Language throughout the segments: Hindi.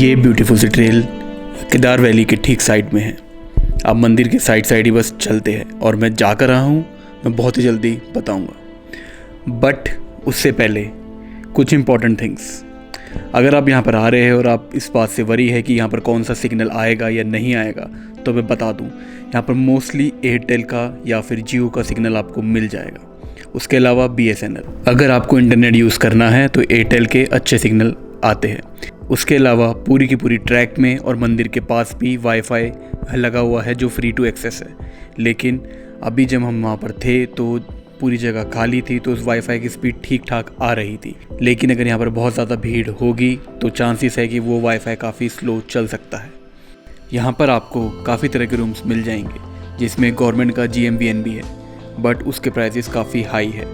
ये ब्यूटीफुल सी ट्रेल केदार वैली के ठीक साइड में है। आप मंदिर के साइड साइड ही बस चलते हैं और मैं जाकर रहा हूँ, मैं बहुत ही जल्दी बताऊँगा। बट उससे पहले कुछ इम्पॉर्टेंट थिंग्स। अगर आप यहाँ पर आ रहे हैं और आप इस बात से वरी है कि यहाँ पर कौन सा सिग्नल आएगा या नहीं आएगा, तो मैं बता दूँ, यहाँ पर मोस्टली एयरटेल का या फिर जियो का सिग्नल आपको मिल जाएगा। उसके अलावा BSNL। अगर आपको इंटरनेट यूज़ करना है तो एयरटेल के अच्छे सिग्नल आते हैं। उसके अलावा पूरी की पूरी ट्रैक में और मंदिर के पास भी वाईफाई लगा हुआ है जो फ्री टू एक्सेस है। लेकिन अभी जब हम वहाँ पर थे तो पूरी जगह खाली थी, तो उस वाईफाई की स्पीड ठीक ठाक आ रही थी। लेकिन अगर यहाँ पर बहुत ज़्यादा भीड़ होगी तो चांसेस है कि वो वाईफाई काफ़ी स्लो चल सकता है। यहाँ पर आपको काफ़ी तरह के रूम्स मिल जाएंगे, जिसमें गवर्नमेंट का GMVN भी है, बट उसके प्राइसेस काफ़ी हाई है।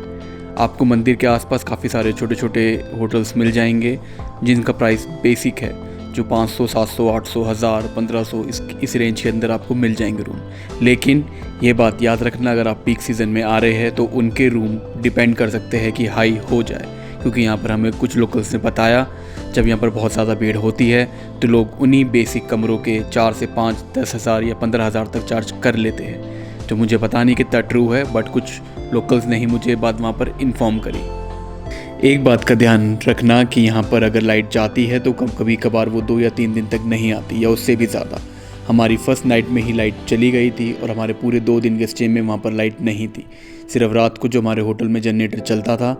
आपको मंदिर के आसपास काफ़ी सारे छोटे छोटे होटल्स मिल जाएंगे जिनका प्राइस बेसिक है, जो 500, 700, 800, 1000, 1500 इस रेंज के अंदर आपको मिल जाएंगे रूम। लेकिन ये बात याद रखना, अगर आप पीक सीज़न में आ रहे हैं तो उनके रूम डिपेंड कर सकते हैं कि हाई हो जाए, क्योंकि यहाँ पर हमें कुछ लोकल्स ने बताया जब यहाँ पर बहुत ज़्यादा भीड़ होती है तो लोग उन्हीं बेसिक कमरों के 4 से 5, 10,000 या 15,000 तक चार्ज कर लेते हैं, जो मुझे पता नहीं कितना ट्रू है, बट कुछ लोकल्स ने ही मुझे बात वहाँ पर इन्फॉर्म करी। एक बात का ध्यान रखना कि यहाँ पर अगर लाइट जाती है तो कभी कभार वो 2 या 3 दिन तक नहीं आती, या उससे भी ज़्यादा। हमारी फर्स्ट नाइट में ही लाइट चली गई थी और हमारे पूरे 2 दिन के स्टे में वहाँ पर लाइट नहीं थी। सिर्फ रात को जो हमारे होटल में जनरेटर चलता था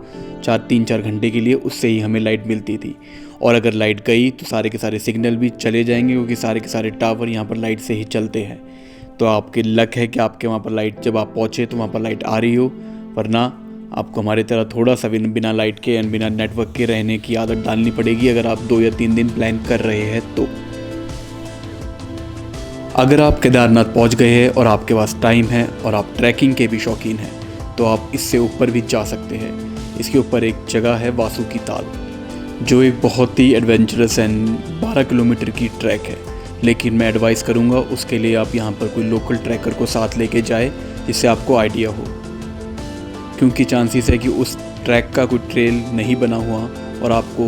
3-4 घंटे के लिए, उससे ही हमें लाइट मिलती थी। और अगर लाइट गई तो सारे के सारे सिग्नल भी चले जाएंगे, क्योंकि सारे के सारे टावर यहाँ पर लाइट से ही चलते हैं। तो आपके लक है कि आपके वहाँ पर लाइट, जब आप पहुँचे तो वहाँ पर लाइट आ रही हो, वरना आपको हमारी तरह थोड़ा सा बिना लाइट के एंड बिना नेटवर्क के रहने की आदत डालनी पड़ेगी अगर आप 2 या 3 दिन प्लान कर रहे हैं तो। अगर आप केदारनाथ पहुँच गए हैं और आपके पास टाइम है और आप ट्रैकिंग के भी शौकीन हैं तो आप इससे ऊपर भी जा सकते हैं। इसके ऊपर एक जगह है वासुकी ताल, जो एक बहुत ही एडवेंचरस एंड 12 किलोमीटर की ट्रैक है। लेकिन मैं एडवाइस करूँगा उसके लिए आप यहाँ पर कोई लोकल ट्रैकर को साथ लेके जाए, जिससे आपको आइडिया हो, क्योंकि चांसेस है कि उस ट्रैक का कोई ट्रेल नहीं बना हुआ और आपको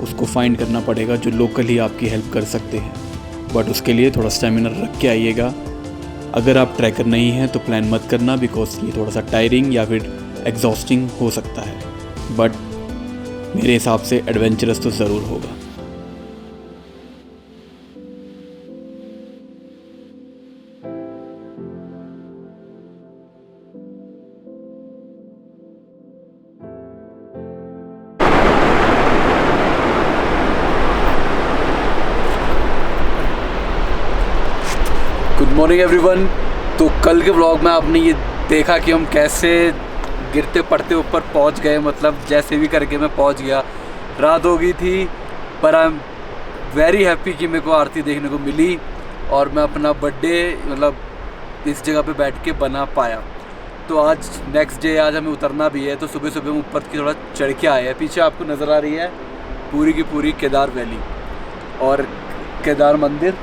उसको फाइंड करना पड़ेगा, जो लोकल ही आपकी हेल्प कर सकते हैं। बट उसके लिए थोड़ा स्टेमिना रख के आइएगा। अगर आप ट्रैकर नहीं हैं तो प्लान मत करना, बिकॉज ये थोड़ा सा टायरिंग या फिर एग्जॉस्टिंग हो सकता है, बट मेरे हिसाब से एडवेंचरस तो ज़रूर होगा। Good morning everyone. तो कल के व्लॉग में आपने ये देखा कि हम कैसे गिरते पड़ते ऊपर पहुंच गए, मतलब जैसे भी करके मैं पहुंच गया। रात हो गई थी, पर आई एम वेरी हैप्पी कि मेरे को आरती देखने को मिली और मैं अपना बर्थडे मतलब इस जगह पे बैठ के बना पाया। तो आज नेक्स्ट डे, आज हमें उतरना भी है, तो सुबह सुबह हम ऊपर की थोड़ा चढ़ के आए हैं। पीछे आपको नज़र आ रही है पूरी की पूरी केदार वैली और केदार मंदिर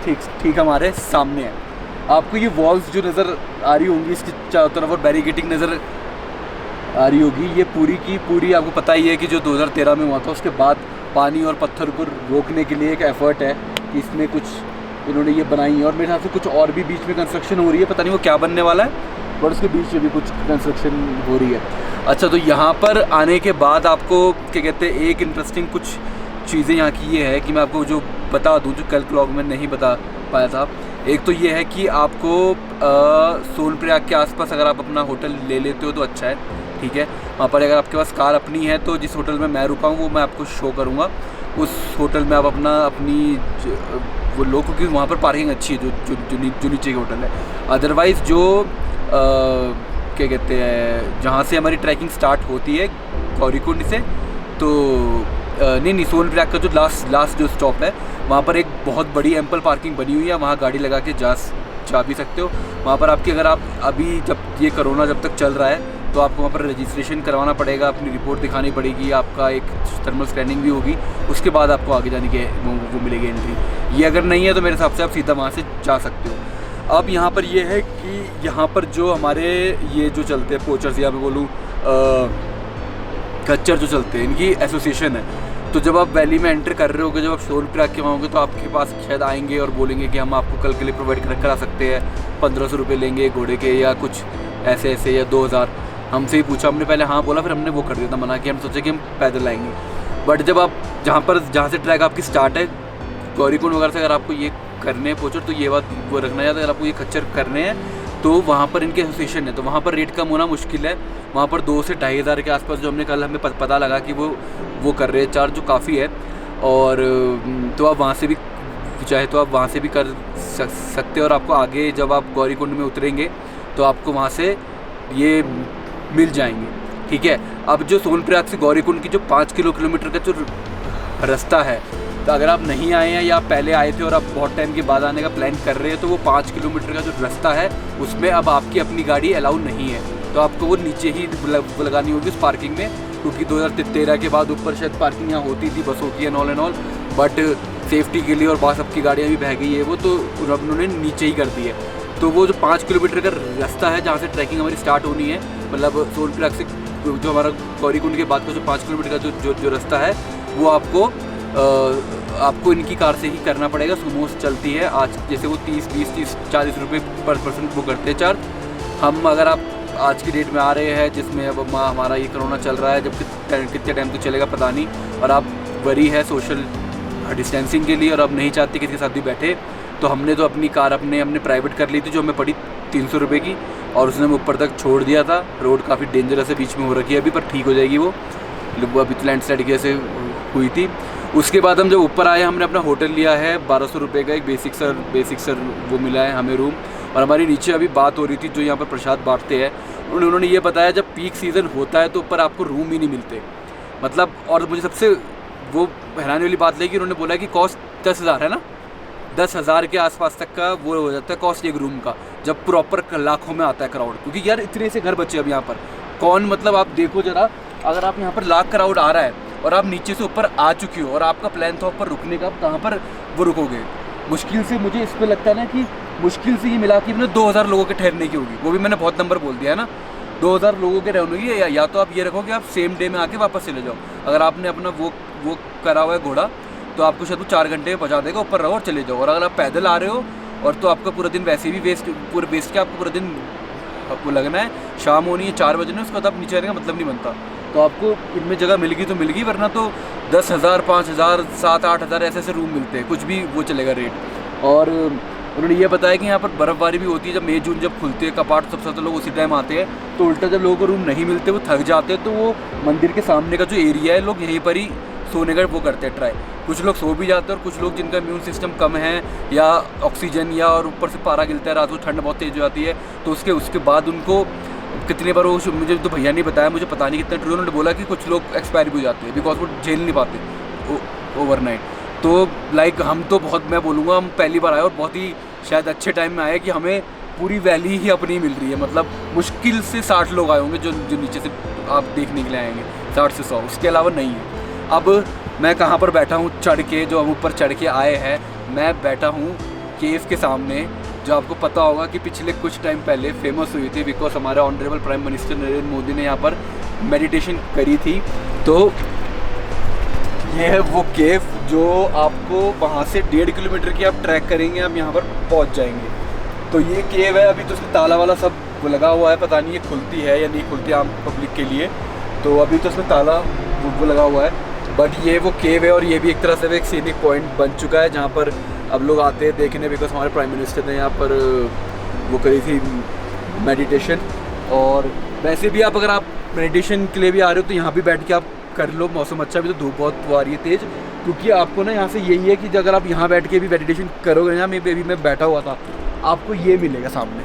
ठीक हमारे सामने है। आपको ये वॉल्स जो नज़र आ रही होंगी इसकी चारों तरफ और बैरिकेडिंग नज़र आ रही होगी, ये पूरी की पूरी आपको पता ही है कि जो 2013 में हुआ था, उसके बाद पानी और पत्थर को रोकने के लिए एक एफर्ट है कि इसमें कुछ इन्होंने ये बनाई है। और मेरे हिसाब से कुछ और भी बीच में कंस्ट्रक्शन हो रही है, पता नहीं वो क्या बनने वाला है, बट उसके बीच में भी कुछ कंस्ट्रक्शन हो रही है। अच्छा, तो यहाँ पर आने के बाद आपको क्या कहते हैं, एक इंटरेस्टिंग कुछ चीज़ें यहाँ की ये है कि मैं आपको जो बता दूँ, जो कल व्लॉग में नहीं बता पाया था। एक तो ये है कि आपको सोनप्रयाग के आसपास अगर आप अपना होटल ले लेते हो तो अच्छा है, ठीक है। वहाँ पर अगर आपके पास कार अपनी है तो जिस होटल में मैं रुका हूँ वो मैं आपको शो करूँगा, उस होटल में आप अपनी वो लो, क्योंकि वहाँ पर पार्किंग अच्छी है जो नीचे के होटल है। अदरवाइज़ जो क्या कहते हैं, जहाँ से हमारी ट्रैकिंग स्टार्ट होती है गौरीकुंड से, तो नहीं सोनप्रयाग का जो लास्ट जो स्टॉप है, वहाँ पर एक बहुत बड़ी एम्पल पार्किंग बनी हुई है, वहाँ गाड़ी लगा के जा भी सकते हो। वहाँ पर आपकी, अगर आप अभी जब ये कोरोना जब तक चल रहा है तो आपको वहाँ पर रजिस्ट्रेशन करवाना पड़ेगा, अपनी रिपोर्ट दिखानी पड़ेगी, आपका एक थर्मल स्कैनिंग भी होगी, उसके बाद आपको आगे जाने के वो मिलेगी एंट्री। ये अगर नहीं है तो मेरे हिसाब से आप सीधा वहाँ से जा सकते हो। अब यहाँ पर ये है कि यहाँ पर जो हमारे ये जो चलते हैं पोचर्स, या मैं बोलूँ खच्चर जो चलते हैं, इनकी एसोसिएशन है। तो जब आप वैली में एंटर कर रहे होगे, जब आप सोनप्रयाग के वहाँ होंगे, तो आपके पास शायद आएंगे और बोलेंगे कि हम आपको कल के लिए प्रोवाइड करा सकते हैं, 1500 रुपये लेंगे घोड़े के या कुछ ऐसे या 2000। हमसे ही पूछा, हमने पहले हाँ बोला, फिर हमने वो कर दिया था मना, कि हम सोचे कि हम पैदल आएंगे। बट जब आप जहाँ से ट्रैक आपकी स्टार्ट है गौरीकुंड वगैरह से, अगर आपको ये करने पहुँचो तो ये बात वो रखना चाहता है, अगर आपको ये खच्चर करने हैं तो वहाँ पर इनके एसोसिएशन है, तो वहाँ पर रेट कम होना मुश्किल है। वहाँ पर 2 से 2500 के आसपास जो हमने कल हमें पता लगा कि वो कर रहे हैं चार्ज, जो काफ़ी है। और तो आप वहाँ से भी चाहे तो आप वहाँ से भी कर सकते हो। और आपको आगे जब आप गौरीकुंड में उतरेंगे तो आपको वहाँ से ये मिल जाएंगे, ठीक है। अब जो सोनप्रयाग से गौरीकुंड की जो 5 किलोमीटर का जो रास्ता है, तो अगर आप नहीं आए हैं या पहले आए थे और आप बहुत टाइम के बाद आने का प्लान कर रहे हैं, तो वो 5 किलोमीटर का जो रास्ता है उसमें अब आपकी अपनी गाड़ी अलाउ नहीं है, तो आपको वो नीचे ही लगानी होगी उस पार्किंग में, क्योंकि 2013 के बाद ऊपर शायद पार्किंग यहाँ होती थी बसों की एंड ऑल, बट सेफ्टी के लिए और बास सबकी गाड़ियाँ भी बह गई है वो, तो उन्होंने नीचे ही कर दी है। तो वो जो 5 किलोमीटर का रास्ता है जहाँ से ट्रैकिंग हमारी स्टार्ट होनी है, मतलब सोनप्रयाग से जो हमारा गौरीकुंड के बाद का जो 5 किलोमीटर का जो रास्ता है, वो आपको इनकी कार से ही करना पड़ेगा। सुमोस चलती है आज, जैसे वो 30-40 रुपये पर पर्सन वो करते हैं चार्ज। हम अगर आप आज की डेट में आ रहे हैं जिसमें अब हमारा ये कोरोना चल रहा है, जब कितने टाइम तक चलेगा पता नहीं, और आप वरी है सोशल डिस्टेंसिंग के लिए और अब नहीं चाहते किसी के साथ भी बैठे, तो हमने तो अपनी कार हमने प्राइवेट कर ली थी, जो हमें पड़ी 300 रुपये की, और उसने हमें ऊपर तक छोड़ दिया था। रोड काफ़ी डेंजरस है, बीच में हो रखी है अभी, पर ठीक हो जाएगी वो अभी तो लैंडस्लाइड की ऐसे हुई थी। उसके बाद हम जब ऊपर आए, हमने अपना होटल लिया है 1200 रुपये का, एक बेसिक सर वो मिला है हमें रूम। और हमारी नीचे अभी बात हो रही थी, जो यहाँ पर प्रसाद बांटते हैं, उन्होंने ये बताया जब पीक सीज़न होता है तो ऊपर आपको रूम ही नहीं मिलते, मतलब। और मुझे सबसे वो हैरानी वाली बात लगी, उन्होंने बोला कि कॉस्ट 10,000 है ना, 10,000 के आसपास तक का वो हो जाता है कॉस्ट एक रूम का, जब प्रॉपर लाखों में आता है क्राउड। क्योंकि यार इतने से घर बचे अब यहाँ पर कौन, मतलब आप देखो ज़रा, अगर आप यहाँ पर लाख क्राउड आ रहा है और आप नीचे से ऊपर आ चुके हो और आपका प्लान था ऊपर रुकने का, आप कहाँ पर वो रुकोगे? मुश्किल से मुझे इस पर लगता है ना कि मुश्किल से ये मिला कि मैंने 2000 लोगों के ठहरने की होगी, वो भी मैंने बहुत नंबर बोल दिया है ना, 2000 लोगों के रहने की, या तो आप ये रखो कि आप सेम डे में आके वापस चले जाओ। अगर आपने अपना वो करा हुआ है घोड़ा, तो आपको शायद वो 4 घंटे में पहुँचा देगा, ऊपर रहो और चले जाओ। और अगर आप पैदल आ रहे हो और तो आपका पूरा दिन वैसे भी वेस्ट के आपको पूरा दिन आपको लगना है, शाम होनी है 4 बजे, उसके बाद आप नीचे आने का मतलब नहीं बनता। तो आपको इनमें जगह मिल गई तो मिल गई, वरना तो 10,000, 5,000, 7-8 हज़ार ऐसे रूम मिलते हैं, कुछ भी वो चलेगा रेट। और उन्होंने ये बताया कि यहाँ पर बर्फ़बारी भी होती है, जब मई जून जब खुलते हैं कपाट, सबसे ज़्यादा लोग उसी टाइम आते हैं, तो उल्टा जब लोगों को रूम नहीं मिलते, वो थक जाते हैं, तो वो मंदिर के सामने का जो एरिया है, लोग यहीं पर ही सोने का वो करते हैं ट्राई। कुछ लोग सो भी जाते हैं और कुछ लोग जिनका इम्यून सिस्टम कम है या ऑक्सीजन या और ऊपर से पारा गिरता है, रात को ठंड बहुत तेज़ हो जाती है, तो उसके बाद उनको कितने बार वो, मुझे तो भैया नहीं बताया, मुझे पता नहीं कितना ट्रू, उन्होंने बोला कि कुछ लोग एक्सपायर भी हो जाते हैं बिकॉज वो झेल नहीं पाते ओवरनाइट। तो लाइक हम तो बहुत, मैं बोलूँगा हम पहली बार आए और बहुत ही शायद अच्छे टाइम में आए कि हमें पूरी वैली ही अपनी मिल रही है। मतलब मुश्किल से 60 लोग आए होंगे जो नीचे से आप देखने के लिए आएंगे, 60 से 100, उसके अलावा नहीं है। अब मैं कहाँ पर बैठा हूँ चढ़ के, जो हम ऊपर चढ़ के आए हैं, मैं बैठा हूँ केव के सामने, जो आपको पता होगा कि पिछले कुछ टाइम पहले फेमस हुई थी बिकॉज हमारे honourable prime minister Narendra Modi ने यहाँ पर मेडिटेशन करी थी। तो ये है वो केव जो आपको वहाँ से 1.5 किलोमीटर की आप ट्रैक करेंगे, आप यहाँ पर पहुँच जाएंगे। तो ये केव है, अभी तो उसमें ताला वाला सब वो लगा हुआ है, पता नहीं ये खुलती है या नहीं खुलती आम पब्लिक के लिए, तो अभी तो उसमें ताला वो लगा हुआ है। बट ये वो केव है और ये भी एक तरह से एक सीनिक पॉइंट बन चुका है जहाँ पर अब लोग आते हैं देखने, बिकॉज हमारे प्राइम मिनिस्टर ने यहाँ पर वो करी थी मेडिटेशन। और वैसे भी आप अगर आप मेडिटेशन के लिए भी आ रहे हो तो यहाँ भी बैठ के आप कर लो, मौसम अच्छा भी, तो धूप बहुत आ रही है तेज़, क्योंकि आपको ना यहाँ से यही है कि अगर आप यहाँ बैठ के भी मेडिटेशन करोगे ना, मैं बैठा हुआ था, आपको ये मिलेगा सामने,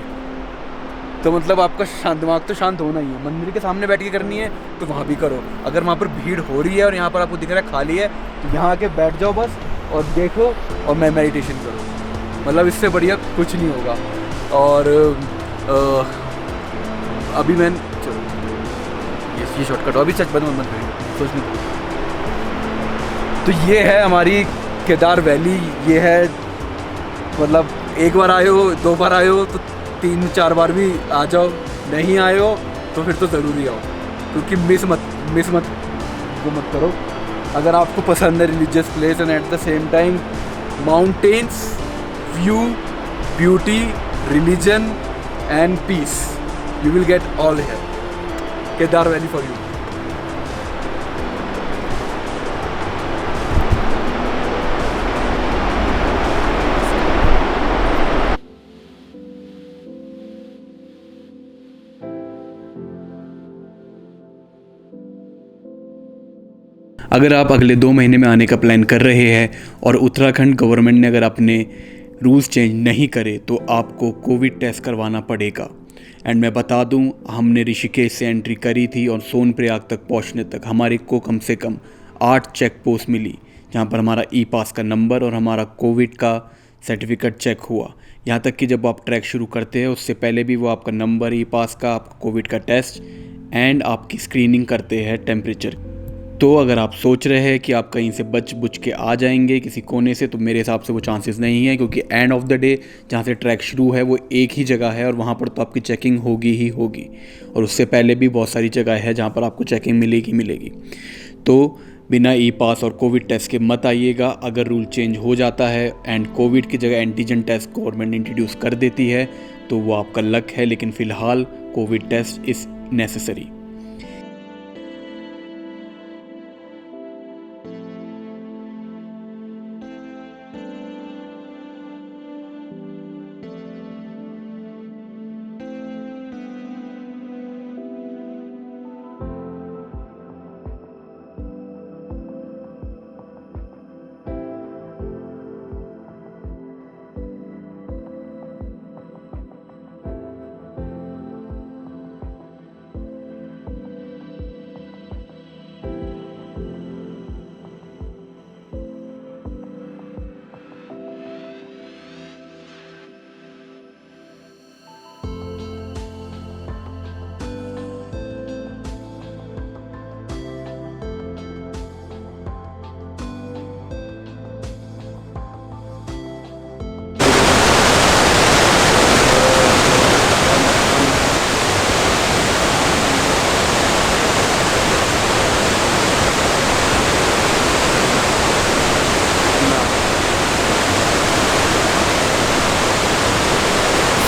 तो मतलब आपका दिमाग तो शांत होना ही है। मंदिर के सामने बैठ के करनी है तो वहाँ भी करो, अगर वहाँ पर भीड़ हो रही है और यहाँ पर आपको दिख रहा है खाली है, तो यहाँ आके बैठ जाओ बस और देखो और मैं मेडिटेशन करो, मतलब इससे बढ़िया कुछ नहीं होगा। और अभी मैं ये शॉर्टकट अभी सच बंद मत करिए, सोचने तो ये है हमारी केदार वैली। ये है मतलब एक बार आए हो, 2 बार आए हो तो 3-4 बार भी आ जाओ, नहीं आए हो तो फिर तो ज़रूरी आओ, क्योंकि मिस मत वो मत करो। अगर आपको पसंद है religious place and at the same time mountains, view, beauty, religion and peace, you will get all here. Kedar Valley for you. अगर आप अगले 2 महीने में आने का प्लान कर रहे हैं और उत्तराखंड गवर्नमेंट ने अगर अपने रूल्स चेंज नहीं करे तो आपको कोविड टेस्ट करवाना पड़ेगा। एंड मैं बता दूं, हमने ऋषिकेश से एंट्री करी थी और सोनप्रयाग तक पहुंचने तक हमारे को कम से कम 8 चेक पोस्ट मिली, जहां पर हमारा ई पास का नंबर और हमारा कोविड का सर्टिफिकेट चेक हुआ। यहाँ तक कि जब आप ट्रैक शुरू करते हैं उससे पहले भी वो आपका नंबर, ई पास का, आपका कोविड का टेस्ट एंड आपकी स्क्रीनिंग करते हैं टेम्परेचर। तो अगर आप सोच रहे हैं कि आप कहीं से बच बुच के आ जाएंगे किसी कोने से, तो मेरे हिसाब से वो चांसेस नहीं है, क्योंकि एंड ऑफ द डे जहाँ से ट्रैक शुरू है वो एक ही जगह है और वहाँ पर तो आपकी चेकिंग होगी ही होगी। और उससे पहले भी बहुत सारी जगह है जहाँ पर आपको चेकिंग मिलेगी। तो बिना ई पास और कोविड टेस्ट के मत आइएगा। अगर रूल चेंज हो जाता है एंड कोविड की जगह एंटीजन टेस्ट गवर्नमेंट इंट्रोड्यूस कर देती है तो वो आपका लक है, लेकिन फ़िलहाल कोविड टेस्ट इज़ नेसेसरी।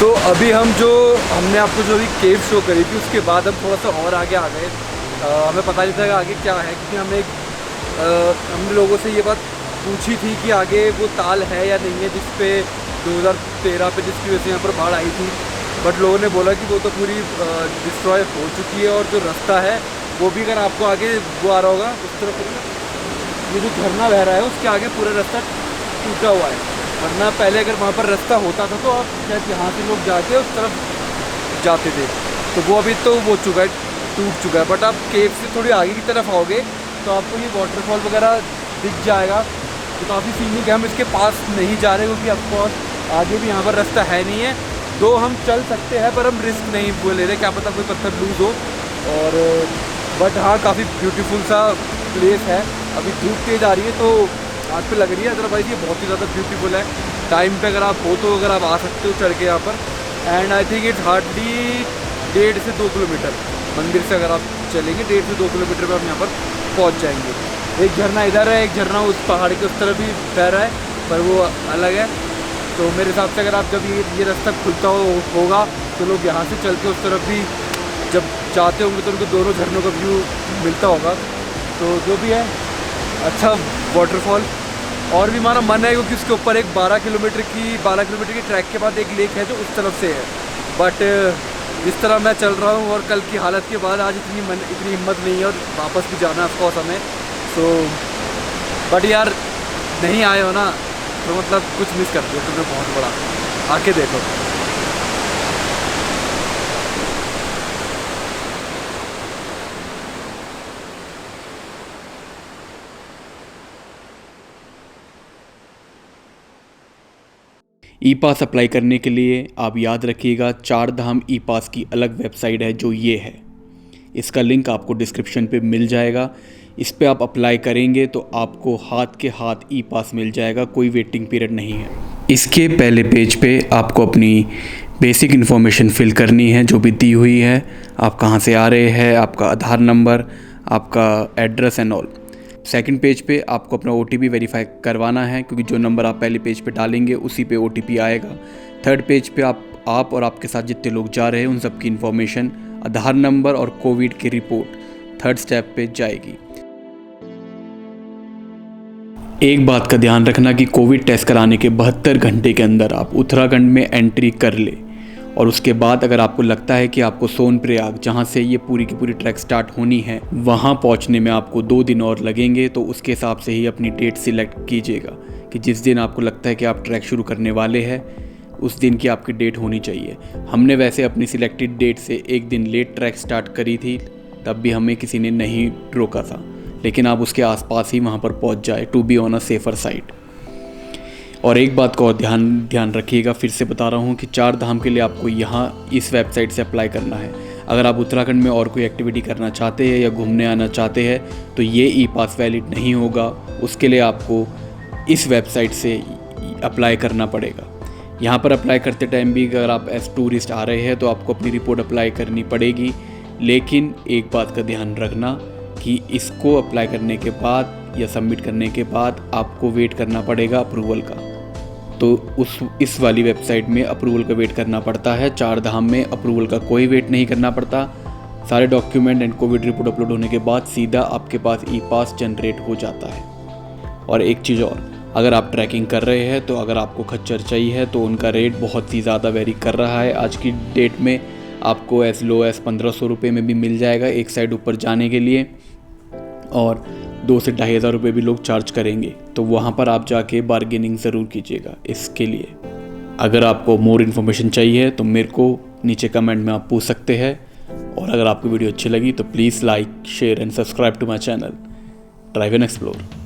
तो अभी हमने आपको जो भी केव शो करी थी उसके बाद हम थोड़ा सा और आगे आ गए। हमें पता नहीं था कि आगे क्या है, क्योंकि हमने लोगों से ये बात पूछी थी कि आगे वो ताल है या नहीं है जिस पे 2013 पे जिसकी वजह से यहाँ पर बाढ़ आई थी। बट लोगों ने बोला कि वो तो पूरी डिस्ट्रॉय हो चुकी है और जो रास्ता है वो भी, अगर आपको आगे वो आ रहा होगा उस तरफ, ये जो झरना बह रहा है उसके आगे पूरा रास्ता टूटा हुआ है। वरना पहले अगर वहाँ पर रास्ता होता था तो आप शायद यहाँ से लोग जाके उस तरफ जाते थे, तो वो अभी तो वो चुका है, टूट चुका है। बट आप केव से थोड़ी आगे की तरफ आओगे तो आपको ये वाटरफॉल वगैरह दिख जाएगा, तो काफ़ी सीनिक है। हम इसके पास नहीं जा रहे क्योंकि ऑफकोर्स आगे भी यहाँ पर रास्ता है नहीं है, तो हम चल सकते हैं पर हम रिस्क नहीं वो ले रहे, क्या पता कोई पत्थर लूज हो। और बट हाँ, काफ़ी ब्यूटीफुल सा प्लेस है। अभी धूप तेज आ रही है तो आँख पे लग रही है, अदरवाइज़ ये बहुत ही ज़्यादा ब्यूटीफुल है। टाइम पे अगर आप हो तो अगर आप आ सकते हो चढ़ के यहाँ पर। And I think it's hardly 1.5 से 2 किलोमीटर मंदिर से अगर आप चलेंगे, 1.5 से 2 किलोमीटर पर आप यहाँ पर पहुँच जाएंगे। एक झरना इधर है, एक झरना उस पहाड़ के उस तरफ भी बह रहा है, पर वो अलग है। तो मेरे हिसाब से अगर आप जब ये रास्ता खुलता होगा तो लोग यहाँ से चल के उस तरफ भी जब जाते होंगे तो उनको दोनों झरनों का व्यू मिलता होगा। तो जो भी है अच्छा वाटरफॉल। और भी हमारा मन है क्योंकि उसके ऊपर एक 12 किलोमीटर की ट्रैक के बाद एक लेक है जो उस तरफ से है। बट जिस तरह मैं चल रहा हूँ और कल की हालत के बाद आज इतनी हिम्मत नहीं है और वापस भी जाना है ऑफकोर्स हमें। सो बट यार नहीं आए हो ना तो मतलब कुछ मिस करते हो तुम्हें बहुत बड़ा, आके देखो। ई पास अप्लाई करने के लिए आप याद रखिएगा, 4 धाम ई पास की अलग वेबसाइट है जो ये है। इसका लिंक आपको डिस्क्रिप्शन पे मिल जाएगा। इस पे आप अप्लाई करेंगे तो आपको हाथ के हाथ ई पास मिल जाएगा, कोई वेटिंग पीरियड नहीं है। इसके पहले पेज पे आपको अपनी बेसिक इन्फॉर्मेशन फिल करनी है जो भी दी हुई है, आप कहाँ से आ रहे हैं, आपका आधार नंबर, आपका address and all. Second page पे आपको अपना OTP वेरीफाई करवाना है, क्योंकि जो नंबर आप पहले पेज पे डालेंगे उसी पे OTP आएगा। थर्ड पेज पे आप और आपके साथ जितने लोग जा रहे हैं उन सब की इन्फॉर्मेशन, आधार नंबर और कोविड की रिपोर्ट थर्ड स्टेप पे जाएगी। एक बात का ध्यान रखना कि कोविड टेस्ट कराने के 72 घंटे के अंदर आप उत्तराखंड में एंट्री कर ले, और उसके बाद अगर आपको लगता है कि आपको सोनप्रयाग, जहाँ से ये पूरी की पूरी ट्रैक स्टार्ट होनी है, वहाँ पहुँचने में आपको 2 दिन और लगेंगे, तो उसके हिसाब से ही अपनी डेट सिलेक्ट कीजिएगा कि जिस दिन आपको लगता है कि आप ट्रैक शुरू करने वाले हैं उस दिन की आपकी डेट होनी चाहिए। हमने वैसे अपनी सिलेक्टेड डेट से एक दिन लेट ट्रैक स्टार्ट करी थी, तब भी हमें किसी ने नहीं रोका था, लेकिन आप उसके आसपास ही वहाँ पर पहुँच जाए to be on a safer side. और एक बात का और ध्यान रखिएगा, फिर से बता रहा हूँ कि 4 धाम के लिए आपको यहाँ इस वेबसाइट से अप्लाई करना है। अगर आप उत्तराखंड में और कोई एक्टिविटी करना चाहते हैं या घूमने आना चाहते हैं तो ये ई पास वैलिड नहीं होगा, उसके लिए आपको इस वेबसाइट से अप्लाई करना पड़ेगा। यहाँ पर अप्लाई करते टाइम भी अगर आप एज टूरिस्ट आ रहे हैं तो आपको अपनी रिपोर्ट अप्लाई करनी पड़ेगी, लेकिन एक बात का ध्यान रखना कि इसको अप्लाई करने के बाद या सबमिट करने के बाद आपको वेट करना पड़ेगा अप्रूवल का। तो इस वाली वेबसाइट में अप्रूवल का वेट करना पड़ता है। 4 धाम में अप्रूवल का कोई वेट नहीं करना पड़ता। सारे document and Covid report upload होने के बाद सीधा आपके पास ई पास जनरेट हो जाता है। और एक चीज़ और, अगर आप ट्रैकिंग कर रहे हैं तो अगर आपको खच्चर चाहिए है तो उनका रेट बहुत ही ज़्यादा वेरी कर रहा है। आज की डेट में आपको एज लो एज 1500 रुपये में भी मिल जाएगा एक साइड ऊपर जाने के लिए, और 2 से 2500 रुपये भी लोग चार्ज करेंगे। तो वहाँ पर आप जाके बार्गेनिंग ज़रूर कीजिएगा इसके लिए। अगर आपको मोर इन्फॉर्मेशन चाहिए तो मेरे को नीचे कमेंट में आप पूछ सकते हैं। और अगर आपको वीडियो अच्छी लगी तो please like, share and subscribe to my channel drive and explore.